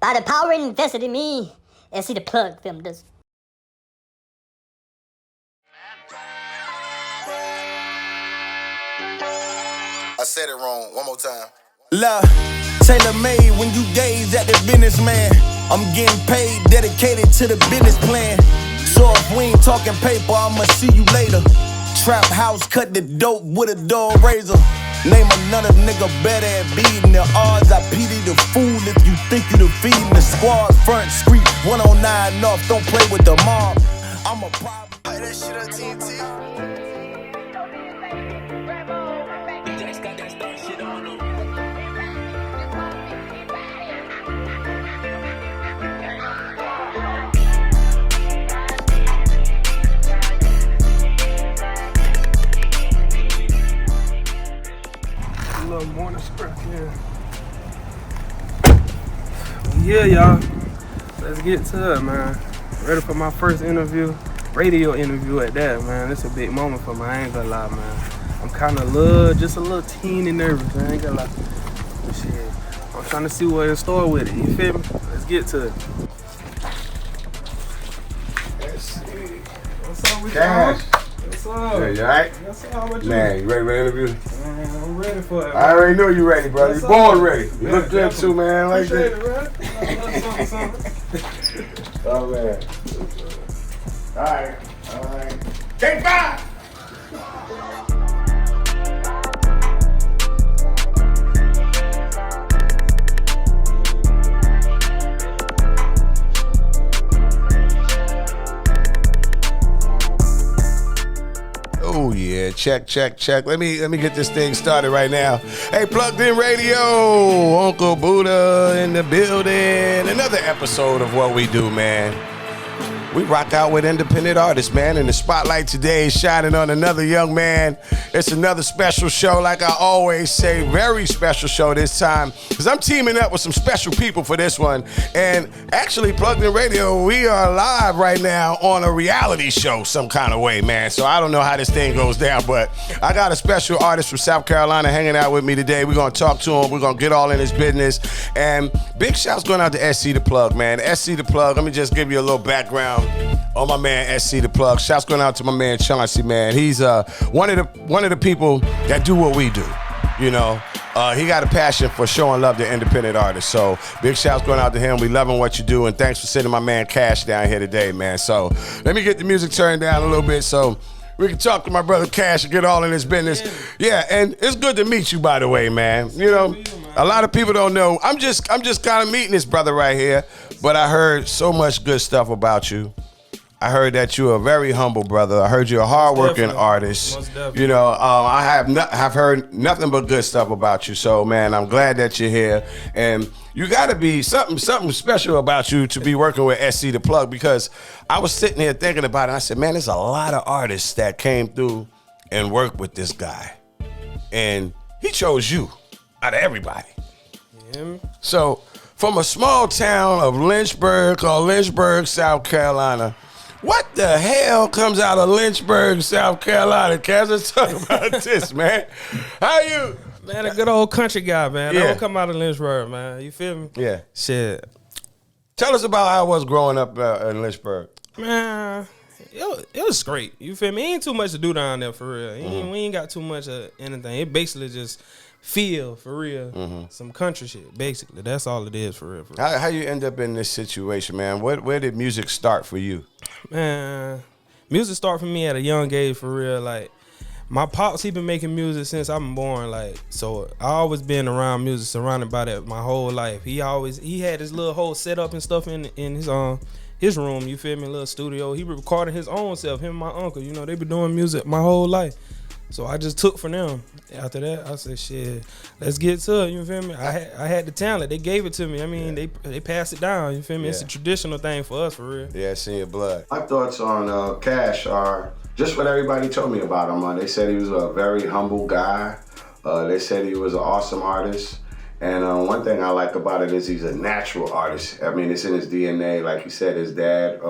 By the power invested in me, SC the Plug film does. I said it wrong. One more time. Love, tailor-made when you gaze at the businessman. I'm getting paid, dedicated to the business plan. So if we ain't talking paper, I'ma see you later. Trap house, cut the dope with a dull razor. Name another nigga better at beating the odds. I pity the fool if you think you defeating the squad. Front street, 109 North, don't play with the mob. I'm a problem. Hey, that shit on TNT. Little morning scrap here. Yeah, y'all. Let's get to it, man. Ready for my first interview, radio interview at that, man. It's a big moment for me. I ain't gonna lie, man. I'm kind of just a little teeny nervous. I ain't gonna lie. But shit, I'm trying to see what's in store with it. You feel me? Let's get to it. Let's see. What's up with Cash. y'all? What's up? Yeah, you alright? What's up? How about you? Man, you ready for the interview? Man, I'm ready for it. I already know you ready, bro. You born ready. You look good definitely. too, man. Like Appreciate that. it, bro. Oh, man. Alright. Take five! Oh yeah, check. Let me get this thing started right now. Hey, Plugged In Radio, Uncle Budda in the building. Another episode of what we do, man. We rock out with independent artists, man, and the spotlight today is shining on another young man. It's another special show, like I always say, very special show this time, because I'm teaming up with some special people for this one. And actually, Plugged In Radio, we are live right now on a reality show some kind of way, man. So I don't know how this thing goes down, but I got a special artist from South Carolina hanging out with me today. We're going to talk to him. We're going to get all in his business. And big shouts going out to SC the Plug, man. SC the Plug, let me just give you a little background on my man SC the Plug. Shouts going out to my man Chauncey, man. He's one of the people that do what we do. You know, he got a passion for showing love to independent artists. So big shouts going out to him. We loving what you do, and thanks for sending my man Cash down here today, man. So let me get the music turned down a little bit so we can talk to my brother Cash and get all in his business. Yeah, and it's good to meet you, by the way, man. You know, a lot of people don't know. I'm just kind of meeting this brother right here, but I heard so much good stuff about you. I heard that you're a very humble brother. I heard you're a hardworking artist. You know, I have heard nothing but good stuff about you. So, man, I'm glad that you're here. And you got to be something special about you to be working with SC the Plug, because I was sitting here thinking about it. And I said, man, there's a lot of artists that came through and worked with this guy, and he chose you out of everybody. Yeah. So, from a small town of Lynchburg, South Carolina. What the hell comes out of Lynchburg, South Carolina? Cass, let's talk about this, man. How you? Man, a good old country guy, man. Yeah. I don't come out of Lynchburg, man. You feel me? Yeah. Shit. Tell us about how it was growing up in Lynchburg. Man, it was great. You feel me? Ain't too much to do down there, for real. We ain't got too much of anything. It basically just feel, for real, some country shit, basically. That's all it is, for real. How you end up in this situation, man? Where did music start for you? Man, music started for me at a young age, for real. Like, my pops, he been making music since I'm born. Like, so I always been around music, surrounded by that my whole life. He had his little whole setup and stuff in his room, you feel me, little studio. He recorded his own self, him and my uncle. You know, they been doing music my whole life. So I just took from them. After that, I said, shit, let's get to it, you feel me? I had the talent. They gave it to me. I mean, they passed it down, you feel me? Yeah. It's a traditional thing for us, for real. Yeah, it's in your blood. My thoughts on Cash are just what everybody told me about him. They said he was a very humble guy. They said he was an awesome artist. And one thing I like about it is he's a natural artist. I mean, it's in his DNA. Like he said, his dad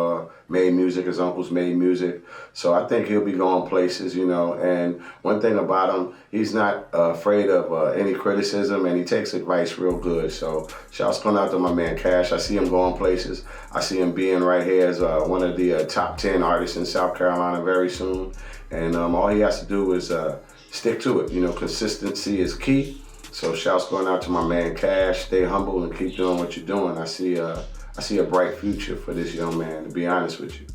made music, his uncles made music. So I think he'll be going places, you know. And one thing about him, he's not afraid of any criticism, and he takes advice real good. So shouts going out to my man Kash. I see him going places. I see him being right here as one of the top 10 artists in South Carolina very soon. And all he has to do is stick to it. You know, consistency is key. So shouts going out to my man Kash. Stay humble and keep doing what you're doing. I see a bright future for this young man, to be honest with you.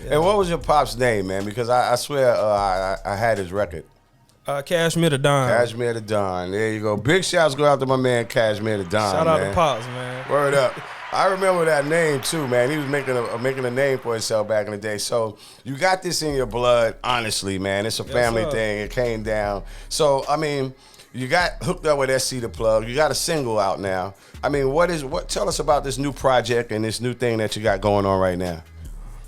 Yeah. And what was your pop's name, man? Because I swear I had his record. Cashmere the Don. Cashmere the Don. There you go. Big shouts go out to my man Cashmere the Don. Shout out to Pops, man. Word up. I remember that name too, man. He was making a name for himself back in the day. So you got this in your blood, honestly, man. It's a family thing. It came down. So I mean, you got hooked up with SC the Plug. You got a single out now. I mean, tell us about this new project and this new thing that you got going on right now.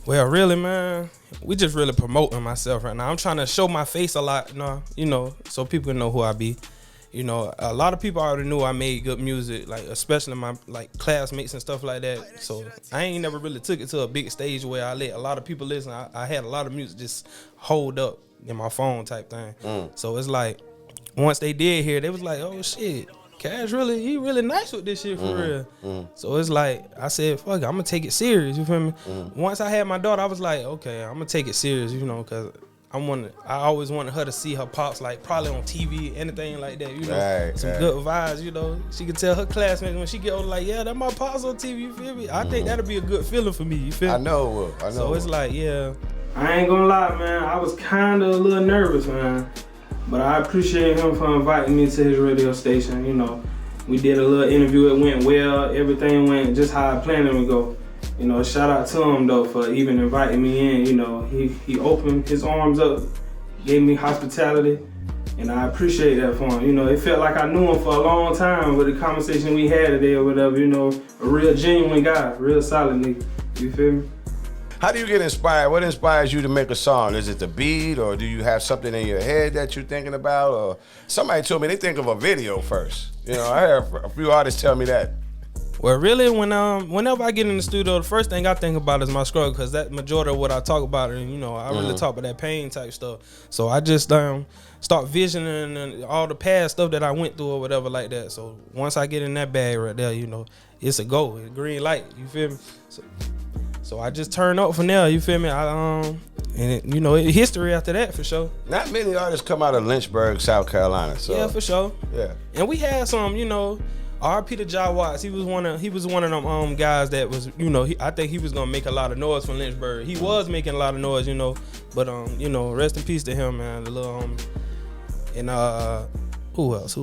Well, really, man, we just really promoting myself right now. I'm trying to show my face a lot, you know, so people can know who I be. You know, a lot of people already knew I made good music, like especially my classmates and stuff like that. So I ain't never really took it to a big stage where I let a lot of people listen. I had a lot of music just hold up in my phone type thing. So it's like, once they did hear, they was like, oh shit, Cash he really nice with this shit for real. So it's like, I said, fuck it, I'm gonna take it serious, you feel me? Once I had my daughter, I was like, okay, I'm gonna take it serious, you know, cause I always wanted her to see her pops, like probably on TV, anything like that, you know, some good vibes, you know. She could tell her classmates when she get older, like, yeah, that my pops on TV, you feel me? I think that'll be a good feeling for me, you feel me? I know. So it's like, yeah. I ain't gonna lie, man, I was kinda a little nervous, man. But I appreciate him for inviting me to his radio station, you know. We did a little interview, it went well, everything went just how I planned it to go. You know, shout out to him though for even inviting me in, you know. He opened his arms up, gave me hospitality, and I appreciate that for him. You know, it felt like I knew him for a long time with the conversation we had today or whatever, you know. A real genuine guy, real solid nigga, you feel me? How do you get inspired? What inspires you to make a song? Is it the beat, or do you have something in your head that you're thinking about? Or somebody told me they think of a video first. You know, I heard a few artists tell me that. Well, really, whenever I get in the studio, the first thing I think about is my struggle, because that majority of what I talk about, and you know, I really talk about that pain type stuff. So I just start visioning and all the past stuff that I went through or whatever like that. So once I get in that bag right there, you know, it's a go, it's a green light. You feel me? So I just turn up from there, you feel me? You know, history after that for sure. Not many artists come out of Lynchburg, South Carolina. So yeah, for sure. Yeah. And we had some, you know, R.P. to Ja Watts. He was one of them guys that was, you know, I think he was gonna make a lot of noise from Lynchburg. He was making a lot of noise, you know, but you know, rest in peace to him, man. The little and who else?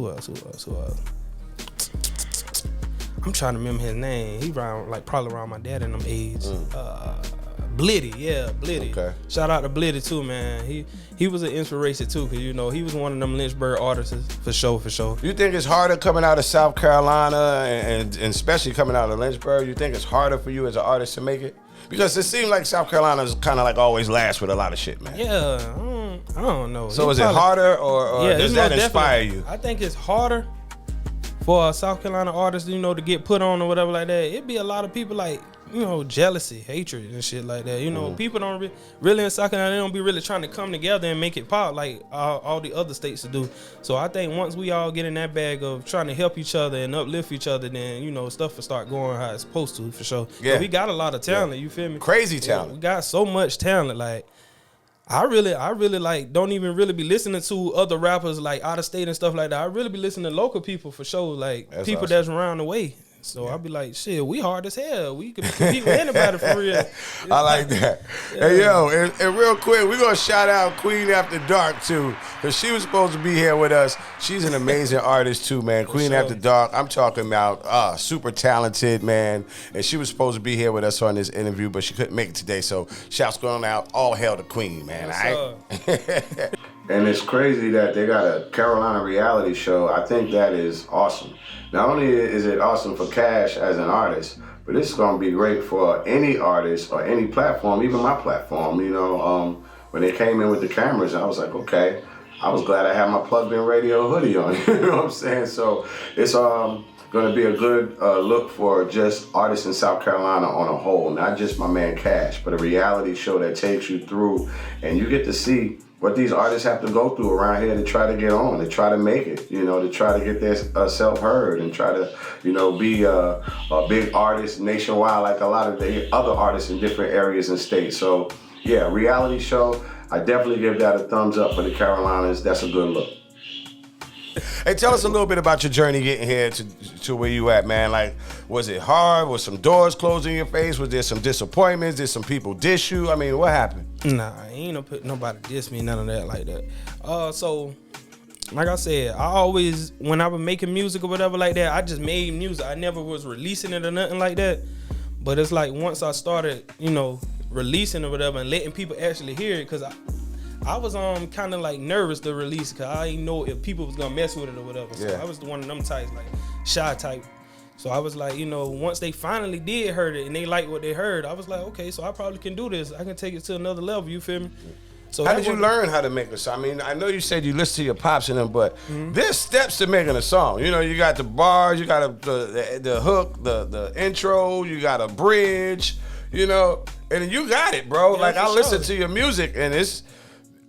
I'm trying to remember his name. He probably around my dad in them age. Bliddy, yeah, Bliddy. Okay. Shout out to Bliddy too, man. He was an inspiration too, cause you know he was one of them Lynchburg artists for sure. You think it's harder coming out of South Carolina and especially coming out of Lynchburg? You think it's harder for you as an artist to make it? Because it seems like South Carolina is kind of like always last with a lot of shit, man. Yeah, I don't know. So is it harder or does that inspire you? I think it's harder for a South Carolina artist, you know, to get put on or whatever like that. It'd be a lot of people like, you know, jealousy, hatred and shit like that. You know, people don't really in South Carolina, they don't be really trying to come together and make it pop like all the other states to do. So I think once we all get in that bag of trying to help each other and uplift each other, then, you know, stuff will start going how it's supposed to, for sure. Yeah. We got a lot of talent, you feel me? Crazy talent. Yeah, we got so much talent, like, I really like don't even really be listening to other rappers like out of state and stuff like that. I really be listening to local people for sure, like that's people awesome. That's around the way. So I'll be like, shit, we hard as hell. We could compete with anybody for real. I like that. Yeah. Hey, yo, and real quick, we're going to shout out Queen After Dark, too, because she was supposed to be here with us. She's an amazing artist, too, man. Queen sure. After Dark, I'm talking about super talented, man. And she was supposed to be here with us on this interview, but she couldn't make it today. So shouts going out. All hail to Queen, man. All right? And it's crazy that they got a Carolina reality show. I think that is awesome. Not only is it awesome for Kash as an artist, but this is going to be great for any artist or any platform, even my platform. You know, when they came in with the cameras, I was like, okay, I was glad I had my Plugged In Radio hoodie on. You know what I'm saying? So it's going to be a good look for just artists in South Carolina on a whole, not just my man Cash, but a reality show that takes you through, and you get to see what these artists have to go through around here to try to get on, to try to make it, you know, to try to get their self heard and try to, you know, be a big artist nationwide like a lot of the other artists in different areas and states. So yeah, reality show, I definitely give that a thumbs up for the Carolinas. That's a good look. Hey, tell us a little bit about your journey getting here to where you at, man. Like, was it hard? Was some doors closed in your face? Was there some disappointments? Did some people dish you? I mean, what happened? Nah, ain't nobody diss me, none of that like that. So, like I said, I always, when I was making music or whatever like that, I just made music. I never was releasing it or nothing like that. But it's like once I started, you know, releasing or whatever and letting people actually hear it, because I was kind of like nervous to release because I didn't know if people was gonna mess with it or whatever. So I was the one of them types, like shy type. So I was like, you know, once they finally did heard it and they liked what they heard, I was like, okay, so I probably can do this. I can take it to another level. You feel me? So how did you learn how to make a song? I mean, I know you said you listen to your pops and them, but there's steps to making a song. You know, you got the bars, you got the hook, the intro, you got a bridge, you know, and you got it, bro. Yeah, like I listen to your music and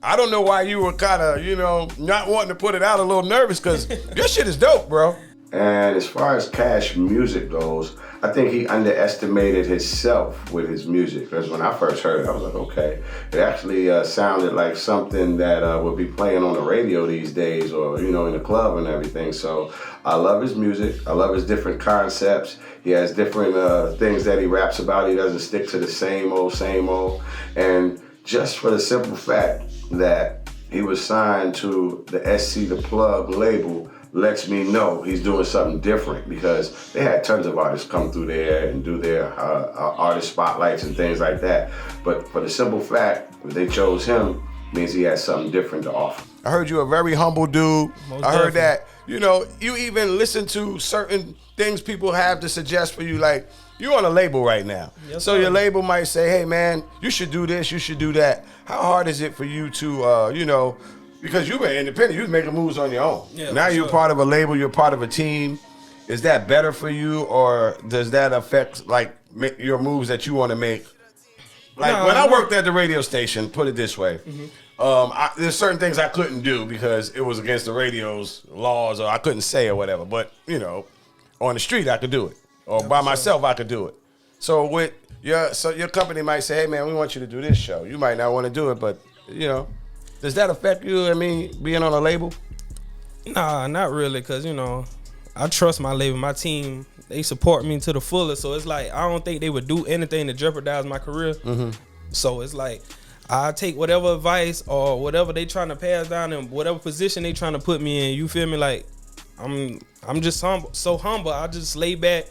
I don't know why you were kind of, you know, not wanting to put it out, a little nervous, because your shit is dope, bro. And as far as Cash music goes, I think he underestimated himself with his music. Because when I first heard it, I was like, okay. It actually sounded like something that would be playing on the radio these days, or, you know, in the club and everything. So I love his music. I love his different concepts. He has different things that he raps about. He doesn't stick to the same old. And just for the simple fact that he was signed to the SC The Plug label lets me know he's doing something different, because they had tons of artists come through there and do their artist spotlights and things like that. But for the simple fact that they chose him means he has something different to offer. I heard you a very humble dude. Most I heard definitely. that, you know, you even listen to certain things people have to suggest for you, like, you're on a label right now. Yes, so sir. your label might say, hey, man, you should do this, you should do that. How hard is it for you to, you know, because you were independent, you was making moves on your own. Yeah, now you're part of a label, you're part of a team. Is that better for you, or does that affect, like, your moves that you want to make? Like, when I worked at the radio station, put it this way, there's certain things I couldn't do because it was against the radio's laws, or I couldn't say or whatever. But, you know, on the street, I could do it. Or by myself, I could do it. So with your company might say, hey, man, we want you to do this show. You might not want to do it, but, you know, does that affect you, I mean, being on a label? Nah, not really, because, you know, I trust my label, my team. They support me to the fullest. So it's like, I don't think they would do anything to jeopardize my career. So it's like, I take whatever advice or whatever they trying to pass down and whatever position they trying to put me in. You feel me? Like, I'm just so humble. I just lay back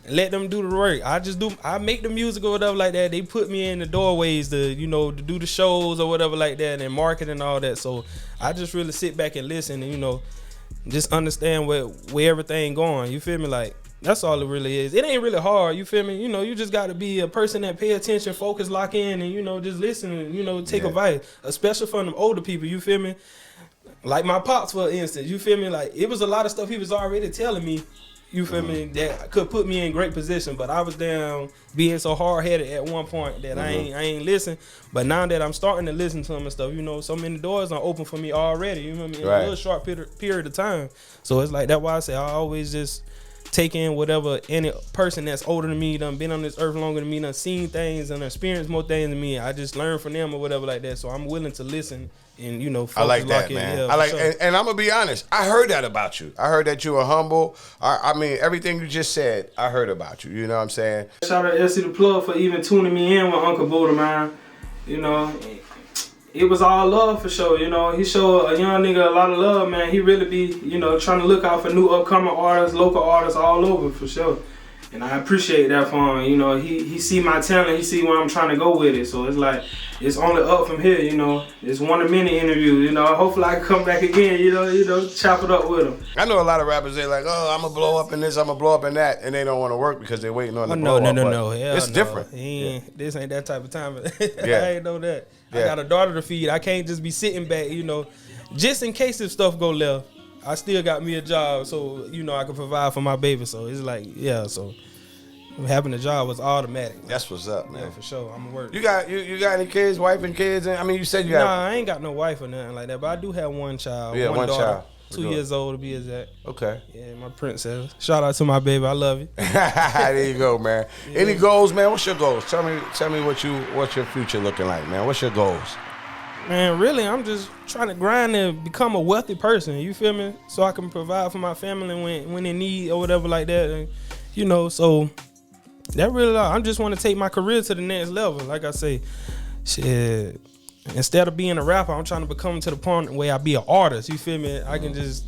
and let them do the work. I make the music or whatever like that. They put me in the doorways to, you know, to do the shows or whatever like that and market and all that. So I just really sit back and listen and, you know, just understand where everything going. You feel me? Like, that's all it really is. It ain't really hard. You feel me? You know, you just got to be a person that pay attention, focus, lock in, and, you know, just listen and, you know, take advice, especially from the older people. You feel me? Like my pops, for instance. You feel me? Like, it was a lot of stuff he was already telling me. You feel me? That could put me in great position, but I was down being so hard headed at one point that I ain't listen. But now that I'm starting to listen to him and stuff, you know, so many doors are open for me already. You know what I mean? In a little short period of time. So it's like, that's why I say I always just take in whatever any person that's older than me, done been on this earth longer than me, done seen things and experienced more things than me. I just learn from them or whatever like that. So I'm willing to listen and, you know, focus, I like that, lock in. man. Yeah, I like, sure. and I'm gonna be honest. I heard that about you. I heard that you were humble. I mean, everything you just said, I heard about you. You know what I'm saying? Shout out to SC The Plug for even tuning me in with Uncle Budda, man. You know, it was all love for sure. You know, he showed a young nigga a lot of love, man. He really be, you know, trying to look out for new upcoming artists, local artists all over for sure. And I appreciate that for him. You know, he see my talent, he see where I'm trying to go with it. So it's like, it's only up from here, you know. It's one of many interviews, you know. Hopefully I can come back again, you know, chop it up with him. I know a lot of rappers, they're like, oh, I'm gonna blow up in this, I'm gonna blow up in that, and they don't want to work because they're waiting on the blow up. No. It's different. This ain't that type of time. Yeah. I ain't know that. Yeah. I got a daughter to feed. I can't just be sitting back, you know. just in case if stuff go left, I still got me a job, so you know I can provide for my baby. So it's like, yeah, so having a job was automatic. That's what's up, man. Yeah, for sure. I'm gonna work. You got any kids, wife and kids? I mean, you said you got. Nah, I ain't got no wife or nothing like that, but I do have one child. Yeah, one daughter, child. 2 years old to be exact. Okay. Yeah, my princess. Shout out to my baby. I love you. There you go, man. Yeah. Any goals, man? What's your goals? Tell me what's your future looking like, man. What's your goals? Man, really, I'm just trying to grind and become a wealthy person. You feel me? So I can provide for my family when they need or whatever like that. And, you know, so that really, I just want to take my career to the next level. Like I say, shit. Instead of being a rapper, I'm trying to become to the point where I be an artist. You feel me? I can just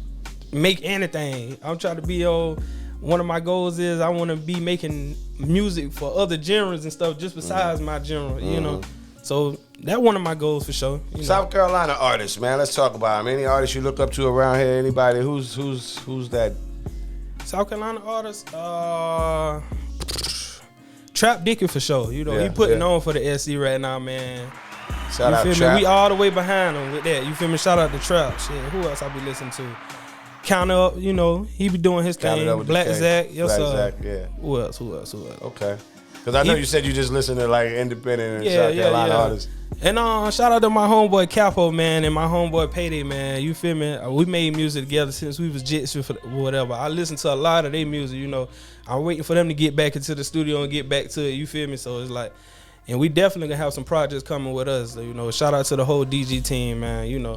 make anything. I'm trying to be one of my goals is I want to be making music for other genres and stuff just besides my genre, you know. So that's one of my goals for sure. You know. South Carolina artists, man. Let's talk about them. Any artists you look up to around here? Anybody who's that? South Carolina artists, Trap Dickey for sure. You know, he putting on for the SC right now, man. Shout out you feel Trap. me? We all the way behind him with that. You feel me? Shout out to Trap. Shit, who else I be listening to? Count Up, you know, he be doing his thing. Blacc, Zacc, yes sir. Zacc, yeah. Who else? Okay. Because I know you said you just listen to like independent and South Carolina artists. And shout out to my homeboy Capo, man, and my homeboy Payday, man. You feel me? We made music together since we was jits or whatever. I listen to a lot of their music, you know. I'm waiting for them to get back into the studio and get back to it, you feel me? So it's like, and we definitely gonna have some projects coming with us, you know. Shout out to the whole DG team, man, you know.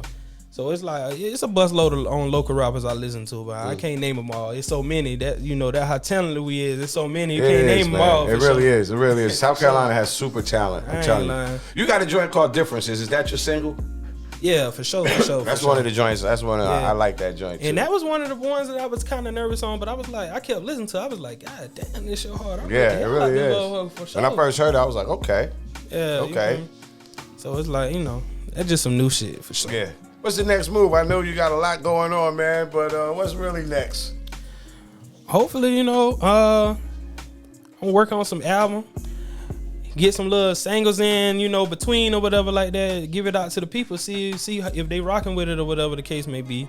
So it's like, it's a busload on local rappers I listen to, but I can't name them all. It's so many that, you know, that how talented we is. It's so many, you can't name them all. It really is. It really is. South Carolina has super talent. I'm telling you. You got a joint called Differences. Is that your single? Yeah, for sure. That's one of the joints. That's one of I like that joint too. And that was one of the ones that I was kind of nervous on, but I was like, I kept listening to it. I was like, God damn, this shit hard. It really is. For sure. When I first heard it, I was like, okay. Yeah. Okay. So it's like, you know, that's just some new shit for sure. Yeah. What's the next move? I know you got a lot going on, man, but what's really next? Hopefully, you know, I'm working on some album. Get some little singles in, you know, between or whatever like that. Give it out to the people. See if they rocking with it or whatever the case may be.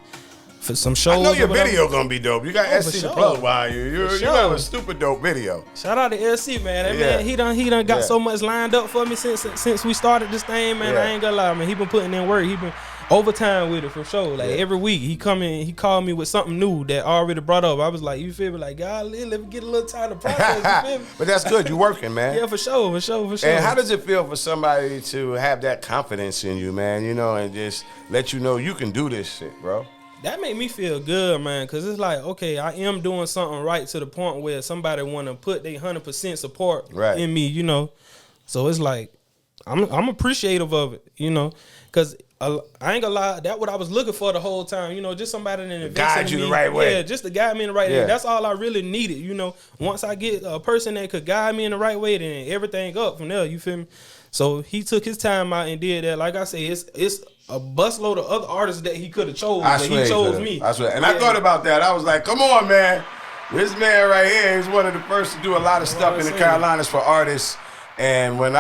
For some shows. I know your video gonna be dope. You got SC the plug behind you. You have a stupid dope video. Shout out to SC, man. That man, he done got so much lined up for me since we started this thing, man. I ain't gonna lie, man. He been putting in work. He been overtime with it for sure. Like every week he called me with something new that I already brought up. I was like, you feel me? Like, God, let me get a little time to process. You feel me? But that's good. You working, man. Yeah, for sure. And how does it feel for somebody to have that confidence in you, man? You know, and just let you know you can do this shit, bro. That made me feel good, man, because it's like, okay, I am doing something right to the point where somebody want to put their 100% support in me, you know. So it's like, I'm appreciative of it, you know, because I ain't gonna lie, that's what I was looking for the whole time, you know, just somebody that invests in me. Guide you the right way. Yeah, just to guide me in the right way. That's all I really needed, you know. Once I get a person that could guide me in the right way, then everything up from there, you feel me? So he took his time out and did that. Like I say, it's a busload of other artists that he could have chose, but he chose me. I swear. And I thought about that. I was like, come on, man. This man right here is one of the first to do a lot of stuff in the Carolinas for artists. And when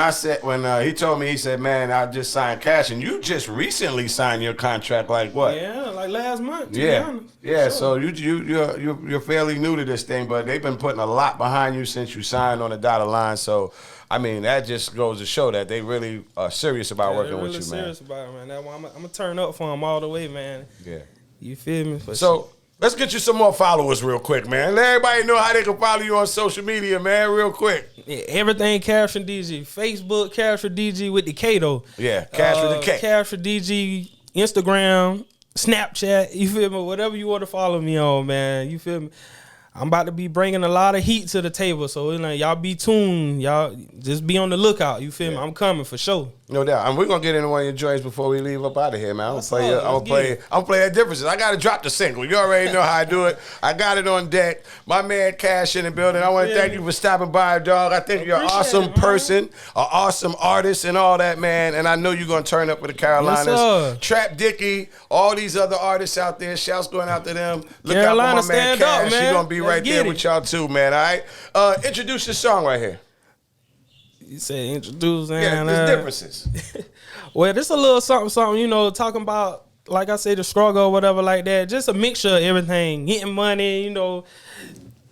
he told me, he said, man, I just signed Kash, and you just recently signed your contract, like what? Yeah, like last month. Yeah. So you're fairly new to this thing, but they've been putting a lot behind you since you signed on the dotted line. So I mean, that just goes to show that they really are serious about working with you, man. Serious about it, man. That's why I'm gonna turn up for them all the way, man. Yeah. You feel me? So let's get you some more followers real quick, man. Let everybody know how they can follow you on social media, man, real quick. Yeah, everything Kash for DG. Facebook, Kash for DG with the K, though. Yeah, Kash for the K. Kash for DG, Instagram, Snapchat, you feel me? Whatever you want to follow me on, man. You feel me? I'm about to be bringing a lot of heat to the table, so y'all be tuned. Y'all just be on the lookout. You feel me? I'm coming for sure. No doubt. And we're gonna get into one of your joints before we leave up out of here, man. I'm gonna play that Differences. I gotta drop the single. You already know how I do it. I got it on deck. My man Kash in the building. I want to thank you for stopping by, dog. I think you're an awesome person, an awesome artist, and all that, man. And I know you're gonna turn up with the Carolinas. Yes, Trap Dickey, all these other artists out there. Shouts going out to them. Look Carolina, out for my man Kash. He's gonna be right there with with y'all too, man. All right. Introduce your song right here. You said introduce, and there's differences. Well, this a little something, you know, talking about like I say, the struggle or whatever like that. Just a mixture of everything. Getting money, you know,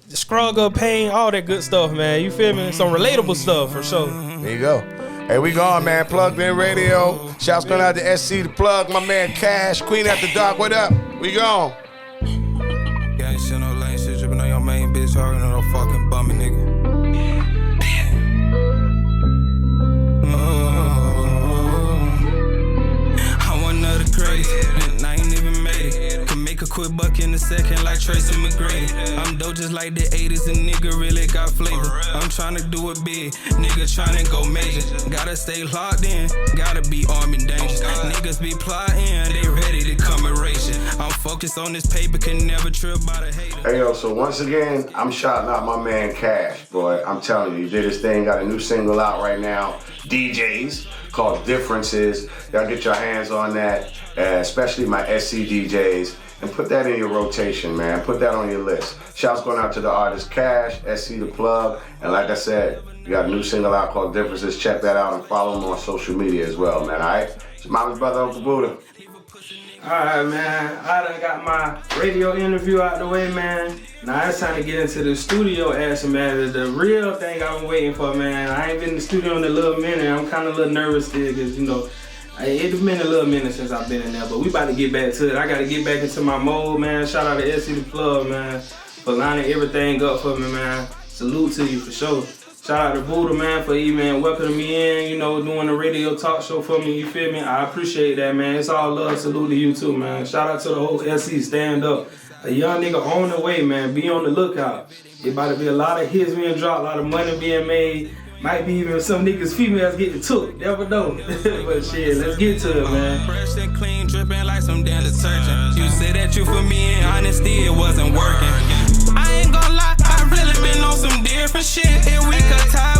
the struggle, pain, all that good stuff, man. You feel me? Some relatable stuff for sure. There you go. Hey, we gone, man. Plugged In Radio. Shouts going out to SC the Plug. My man Cash, Queen After Dark. What up? We gone. Yeah, ain't shit no lame shit. Dripping on your main bitch. Talking on no fucking bummy, nigga. I want another crazy. I ain't even made it. Can make a quick buck in a second like Tracy McGrady. I'm dope just like the 80s. A nigga really got flavor. I'm trying to do it big. Nigga trying to go major. Gotta stay locked in. Gotta be armed and dangerous. Niggas be plotting. They ready to come and race it. I'm focused on this paper. Can never trip by the haters. Hey yo, so once again, I'm shouting out my man Cash, boy. I'm telling you, he did his thing, got a new single out right now, DJs, called Differences. Y'all get your hands on that, especially my SC DJs, and put that in your rotation, man. Put that on your list. Shouts going out to the artist Cash, SC the Plug, and like I said, you got a new single out called Differences. Check that out and follow him on social media as well, man, all right? It's my brother, Uncle Budda. Alright, man. I done got my radio interview out the way, man. Now it's time to get into the studio action, man. The real thing I've been waiting for, man. I ain't been in the studio in a little minute. I'm kind of a little nervous still because, you know, it's been a little minute since I've been in there, but we about to get back to it. I got to get back into my mode, man. Shout out to SC the Plug, man, for lining everything up for me, man. Salute to you for sure. Shout out to Buddah, man, for even welcoming me in, you know, doing the radio talk show for me, you feel me? I appreciate that, man. It's all love. Salute to you too, man. Shout out to the whole SC stand up. A young nigga on the way, man. Be on the lookout. It about to be a lot of hits being dropped, a lot of money being made. Might be even some niggas, females getting took. Never know. But shit, let's get to it, man. Fresh and clean, dripping like some damn detergent. You said that you for me, and honesty, it wasn't working. I ain't gonna lie, I really been on some different shit. If we could tie